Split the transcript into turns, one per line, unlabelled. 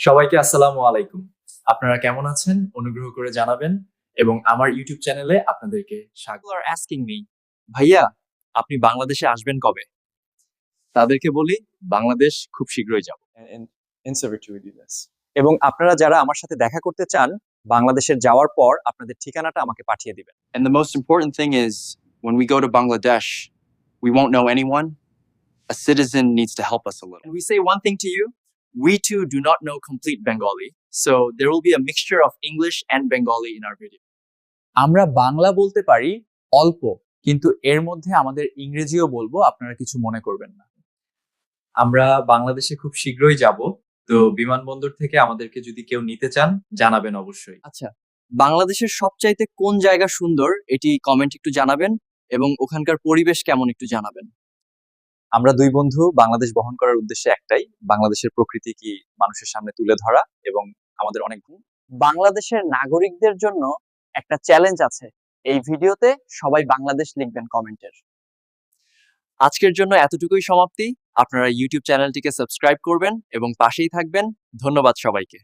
সবাইকে আসসালামু আলাইকুম। আপনারা কেমন আছেন? অনুগ্রহ করে জানাবেন এবং আমার ইউটিউব চ্যানেলে আপনাদেরকে স্বাগত। আর asking me, ভাইয়া আপনি বাংলাদেশে আসবেন কবে? তাদেরকে বলি বাংলাদেশ খুব শীঘ্রই যাব।
in Sever to do this.
এবং আপনারা যারা আমার সাথে দেখা করতে চান বাংলাদেশের যাওয়ার পর আপনাদের ঠিকানাটা আমাকে পাঠিয়ে দিবেন।
And the most important thing is when we go to Bangladesh, we won't know anyone. A citizen needs to help us a little.
And we say one thing to you, we too do not know complete Bengali, so there will be a mixture of English and Bengali in our video. আমরা বাংলা বলতে পারি অল্প, কিন্তু এর মধ্যে আমাদের ইংরেজিও বলবো, আপনারা কিছু মনে করবেন না। আমরা বাংলাদেশে খুব শীঘ্রই যাব, তো বিমানবন্দর থেকে আমাদেরকে যদি কেউ নিতে চান জানাবেন অবশ্যই।
আচ্ছা, বাংলাদেশের সবচাইতে কোন জায়গা সুন্দর এটি কমেন্ট একটু জানাবেন এবং ওখানকার পরিবেশ কেমন একটু জানাবেন। আমরা দুই বন্ধু বাংলাদেশ বহন করার উদ্দেশ্যে একটাই, বাংলাদেশের প্রকৃতি কি মানুষের সামনে তুলে ধরা এবং আমাদের অনেক বাংলাদেশের নাগরিকদের জন্য একটা চ্যালেঞ্জ আছে। এই ভিডিওতে সবাই বাংলাদেশ লিখবেন কমেন্টের। আজকের জন্য এতটুকুই সমাপ্তি। আপনারা ইউটিউব চ্যানেলটিকে সাবস্ক্রাইব করবেন এবং পাশেই থাকবেন। ধন্যবাদ সবাইকে।